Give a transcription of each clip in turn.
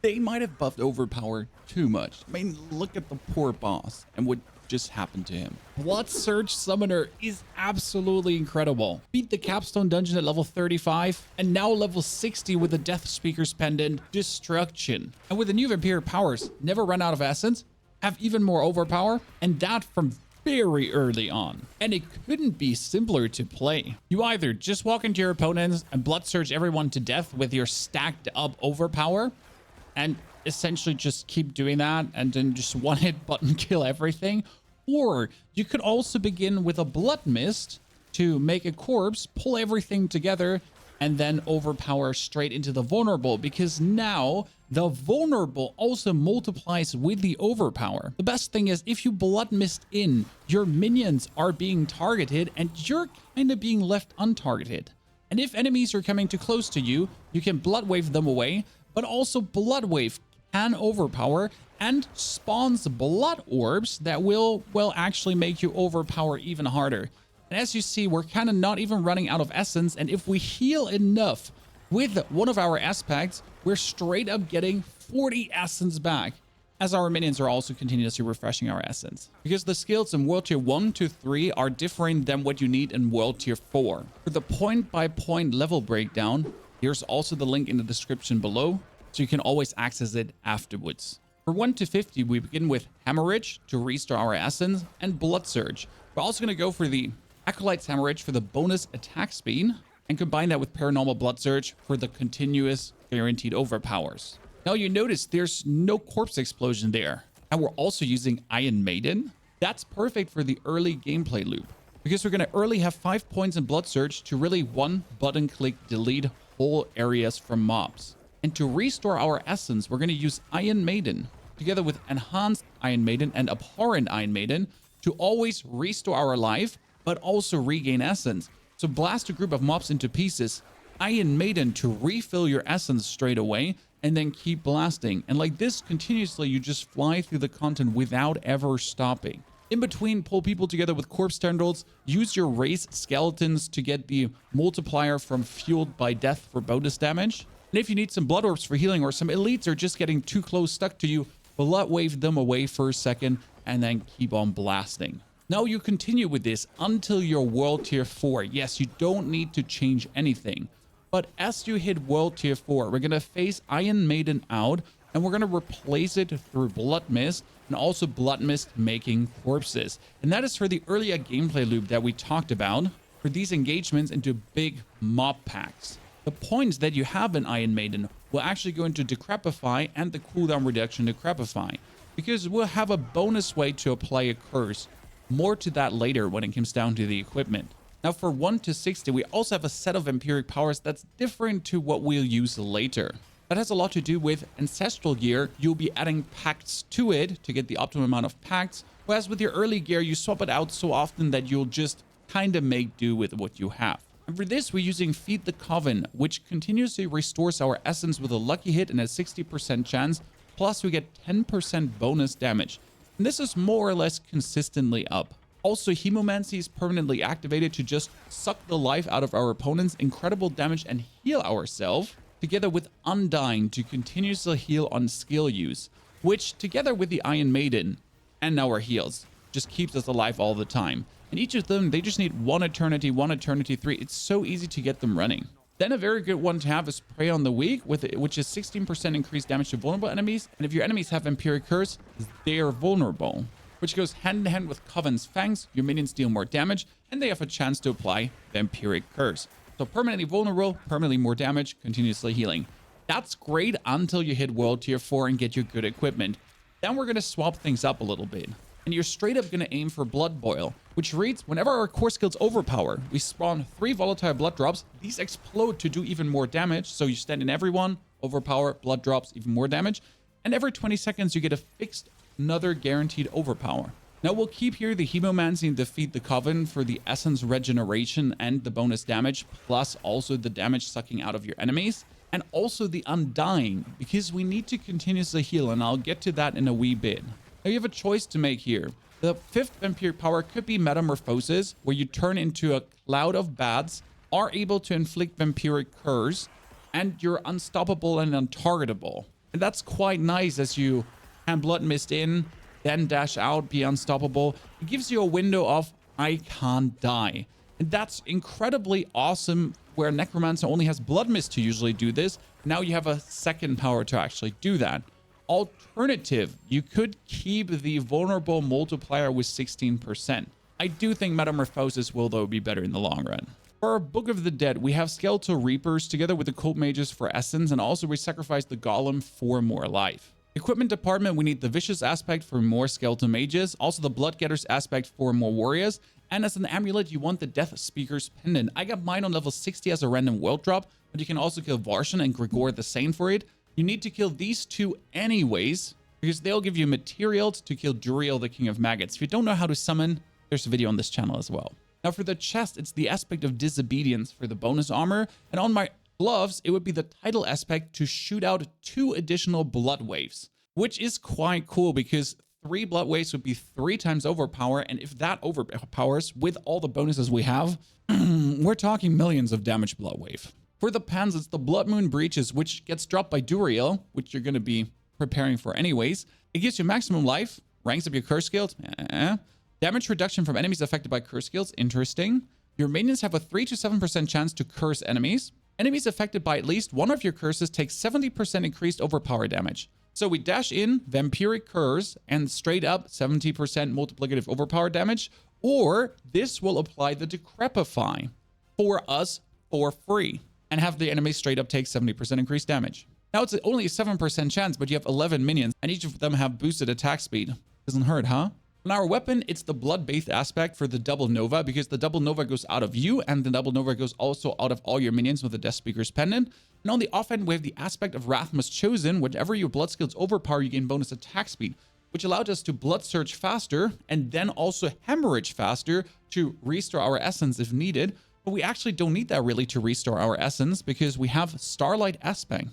they might have buffed Overpower too much. I mean, look at the poor boss and what just happened to him. Blood Surge Summoner is absolutely incredible. Beat the Capstone Dungeon at level 35 and now level 60 with the Death Speaker's Pendant Destruction. And with the new Vampiric Powers, never run out of essence, have even more overpower, and that from very early on. And it couldn't be simpler to play. You either just walk into your opponents and Blood Surge everyone to death with your stacked up overpower, and essentially just keep doing that and then just one hit button kill everything. Or you could also begin with a Blood Mist to make a corpse, pull everything together, and then overpower straight into the vulnerable, because now the vulnerable also multiplies with the overpower. The best thing is if you Blood Mist in, your minions are being targeted and you're kind of being left untargeted. And if enemies are coming too close to you, you can Blood Wave them away, but also Blood Wave can overpower and spawns blood orbs that will, well, actually make you overpower even harder. And as you see, we're kind of not even running out of essence, and if we heal enough with one of our aspects, we're straight up getting 40 essence back, as our minions are also continuously refreshing our essence. Because the skills in World Tier 1 to 3 are different than what you need in World Tier 4. For the point-by-point level breakdown, here's also the link in the description below, so you can always access it afterwards. For 1 to 50, we begin with Hemorrhage to restore our essence and Blood Surge. We're also going to go for the Acolyte's Hemorrhage for the bonus attack speed and combine that with Paranormal Blood Surge for the continuous guaranteed overpowers. Now you notice there's no corpse explosion there, and we're also using Iron Maiden. That's perfect for the early gameplay loop, because we're going to early have 5 points in Blood Surge to really one button click delete whole areas from mobs. And to restore our essence, we're going to use Iron Maiden together with Enhanced Iron Maiden and Abhorrent Iron Maiden to always restore our life, but also regain essence. So blast a group of mobs into pieces, Iron Maiden to refill your essence straight away, and then keep blasting. And like this, continuously, you just fly through the content without ever stopping. In between, pull people together with corpse tendrils, use your race skeletons to get the multiplier from Fueled by Death for bonus damage. And if you need some blood orbs for healing, or some elites are just getting too close stuck to you, Blood Wave them away for a second and then keep on blasting. Now you continue with this until you're World Tier 4. Yes, you don't need to change anything. But as you hit World Tier 4, we're going to phase Iron Maiden out, and we're going to replace it through Blood Mist, and also Blood Mist making corpses. And that is for the earlier gameplay loop that we talked about, for these engagements into big mob packs. The points that you have in Iron Maiden will actually go into Decrepify and the cooldown reduction Decrepify, because we'll have a bonus way to apply a curse. More to that later when it comes down to the equipment. Now for 1 to 60, we also have a set of Vampiric Powers that's different to what we'll use later. That has a lot to do with Ancestral Gear. You'll be adding pacts to it to get the optimum amount of pacts, whereas with your early gear, you swap it out so often that you'll just kind of make do with what you have. And for this, we're using Feed the Coven, which continuously restores our essence with a lucky hit and a 60% chance, plus we get 10% bonus damage. And this is more or less consistently up. Also, Hemomancy is permanently activated to just suck the life out of our opponent's incredible damage and heal ourselves, together with Undying to continuously heal on skill use, which together with the Iron Maiden and our heals just keeps us alive all the time. And each of them, they just need 1 Eternity, 1 Eternity 3. It's so easy to get them running. Then a very good one to have is Prey on the Weak, which is 16% increased damage to vulnerable enemies. And if your enemies have Vampiric Curse, they are vulnerable, which goes hand in hand with Coven's Fangs. Your minions deal more damage, and they have a chance to apply Vampiric Curse. So permanently vulnerable, permanently more damage, continuously healing. That's great until you hit World Tier 4 and get your good equipment. Then we're going to swap things up a little bit. And you're straight up going to aim for Blood Boil, which reads, whenever our core skills overpower, we spawn 3 volatile blood drops. These explode to do even more damage. So you stand in everyone, overpower, blood drops, even more damage. And every 20 seconds, you get a fixed another guaranteed overpower. Now we'll keep here the Hemomancy and Defeat the Coven for the essence regeneration and the bonus damage, plus also the damage sucking out of your enemies, and also the Undying, because we need to continuously heal, and I'll get to that in a wee bit. Now you have a choice to make here. The 5th Vampiric Power could be Metamorphosis, where you turn into a cloud of bats, are able to inflict Vampiric Curse, and you're unstoppable and untargetable. And that's quite nice as you can blood mist in, then dash out, be unstoppable. It gives you a window of I can't die. And that's incredibly awesome where Necromancer only has blood mist to usually do this. Now you have a second power to actually do that. Alternative, you could keep the vulnerable multiplier with 16%. I do think Metamorphosis will though be better in the long run. For our Book of the Dead, we have Skeletal Reapers together with the Cult Mages for Essence, and also we sacrifice the Golem for more life. Equipment department, we need the Vicious aspect for more Skeletal Mages, also the Blood Getters aspect for more Warriors, and as an amulet, you want the Death Speaker's Pendant. I got mine on level 60 as a random world drop, but you can also kill Varshan and Grigor the Saint for it. You need to kill these two anyways, because they'll give you materials to kill Duriel, the King of Maggots. If you don't know how to summon, there's a video on this channel as well. Now for the chest, it's the aspect of Disobedience for the bonus armor, and on my gloves, it would be the title aspect to shoot out 2 additional blood waves, which is quite cool because 3 blood waves would be 3 times overpower, and if that overpowers with all the bonuses we have, we're talking millions of damage blood wave. For the pans, it's the Blood Moon Breaches, which gets dropped by Duriel, which you're going to be preparing for anyways. It gives you maximum life, ranks up your curse skills, damage reduction from enemies affected by curse skills, interesting. Your minions have a 3 to 7% chance to curse enemies. Enemies affected by at least one of your curses take 70% increased overpower damage. So we dash in Vampiric Curse and straight up 70% multiplicative overpower damage, or this will apply the Decrepify for us for free and have the enemy straight up take 70% increased damage. Now it's only a 7% chance, but you have 11 minions and each of them have boosted attack speed. Doesn't hurt, huh? On our weapon, it's the Blood-Bathed aspect for the Double Nova, because the Double Nova goes out of you, and the Double Nova goes also out of all your minions with the Death Speaker's Pendant. And on the offhand, we have the aspect of Rathmas Chosen. Whenever your blood skills overpower, you gain bonus attack speed, which allowed us to blood surge faster, and then also hemorrhage faster to restore our essence if needed. But we actually don't need that really to restore our essence, because we have Starlight Aspect.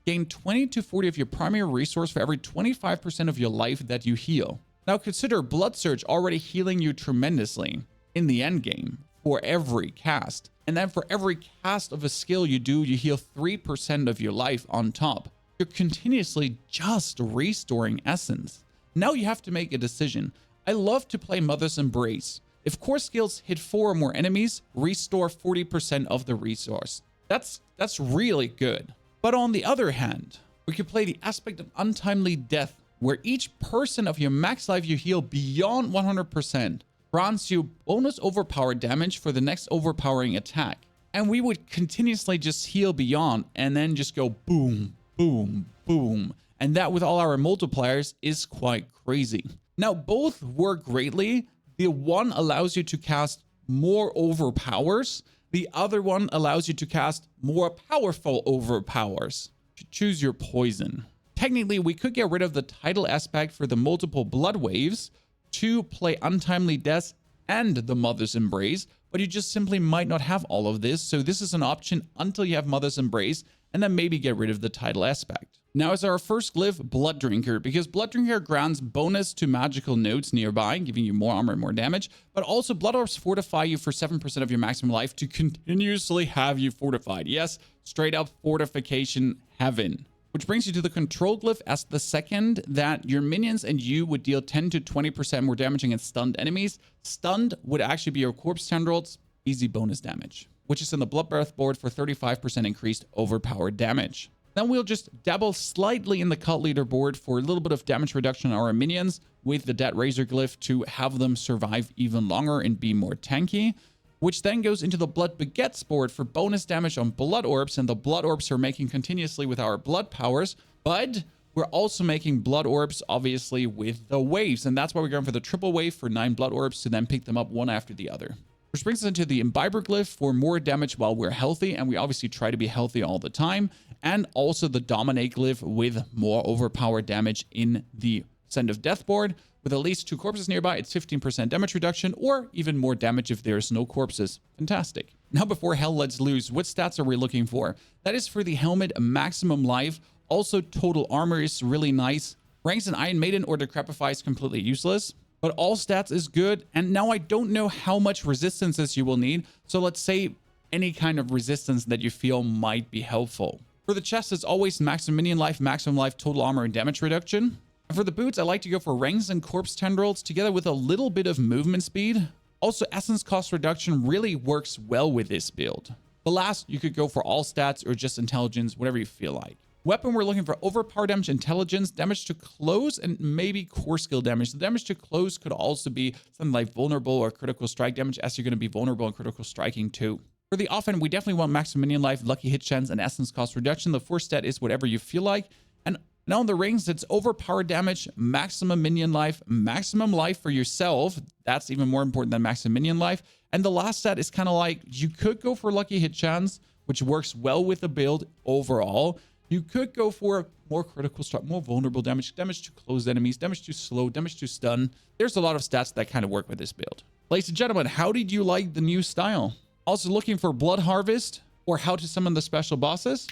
Gain 20 to 40 of your primary resource for every 25% of your life that you heal. Now consider Blood Surge already healing you tremendously in the end game for every cast. And then for every cast of a skill you do, you heal 3% of your life on top. You're continuously just restoring essence. Now you have to make a decision. I love to play Mother's Embrace. If core skills hit 4 or more enemies, restore 40% of the resource. That's really good. But on the other hand, we could play the aspect of Untimely Death, where each person of your max life you heal beyond 100% grants you bonus overpower damage for the next overpowering attack. And we would continuously just heal beyond and then just go boom, boom, boom. And that with all our multipliers is quite crazy. Now, both work greatly. The one allows you to cast more overpowers. The other one allows you to cast more powerful overpowers. Choose your poison. Technically, we could get rid of the title aspect for the multiple blood waves to play Untimely Death and the Mother's Embrace, but you just simply might not have all of this. So this is an option until you have Mother's Embrace, and then maybe get rid of the title aspect. Now is our first glyph, Blood Drinker, because Blood Drinker grants bonus to magical nodes nearby, giving you more armor and more damage, but also Blood Orbs fortify you for 7% of your maximum life to continuously have you fortified. Yes, straight up fortification heaven. Which brings you to the control glyph as the second, that your minions and you would deal 10 to 20% more damage against stunned enemies. Stunned would actually be your corpse tendrils, easy bonus damage, which is in the Bloodbath board for 35% increased overpowered damage. Then we'll just dabble slightly in the cult leader board for a little bit of damage reduction on our minions with the Dead Razor glyph to have them survive even longer and be more tanky, which then goes into the Blood Begets board for bonus damage on Blood Orbs, and the Blood Orbs are making continuously with our Blood powers, but we're also making Blood Orbs, obviously, with the waves, and that's why we're going for the triple wave for 9 Blood Orbs to then pick them up one after the other. Which brings us into the Imbiber glyph for more damage while we're healthy, and we obviously try to be healthy all the time, and also the Dominate glyph with more overpowered damage in the Send of Death board. With at least 2 corpses nearby, it's 15% damage reduction, or even more damage if there's no corpses. Fantastic. Now before Hell Lets Loose, what stats are we looking for? That is for the helmet, maximum life. Also, total armor is really nice. Ranks in Iron Maiden or Decrepify is completely useless, but all stats is good. And now I don't know how much resistances you will need. So let's say any kind of resistance that you feel might be helpful. For the chest, it's always maximum minion life, maximum life, total armor, and damage reduction. And for the boots, I like to go for rings and corpse tendrils together with a little bit of movement speed. Also, essence cost reduction really works well with this build. The last, you could go for all stats or just intelligence, whatever you feel like. Weapon, we're looking for overpower damage, intelligence, damage to close, and maybe core skill damage. The damage to close could also be something like vulnerable or critical strike damage, as you're going to be vulnerable and critical striking too. For the offhand, we definitely want maximum minion life, lucky hit chance, and essence cost reduction. The fourth stat is whatever you feel like. And now on the rings, it's overpower damage, maximum minion life, maximum life for yourself. That's even more important than maximum minion life. And the last stat is kind of like, you could go for lucky hit chance, which works well with the build overall. You could go for more critical strike, more vulnerable damage, damage to closed enemies, damage to slow, damage to stun. There's a lot of stats that kind of work with this build. Ladies and gentlemen, how did you like the new style? Also looking for blood harvest or how to summon the special bosses?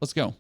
Let's go.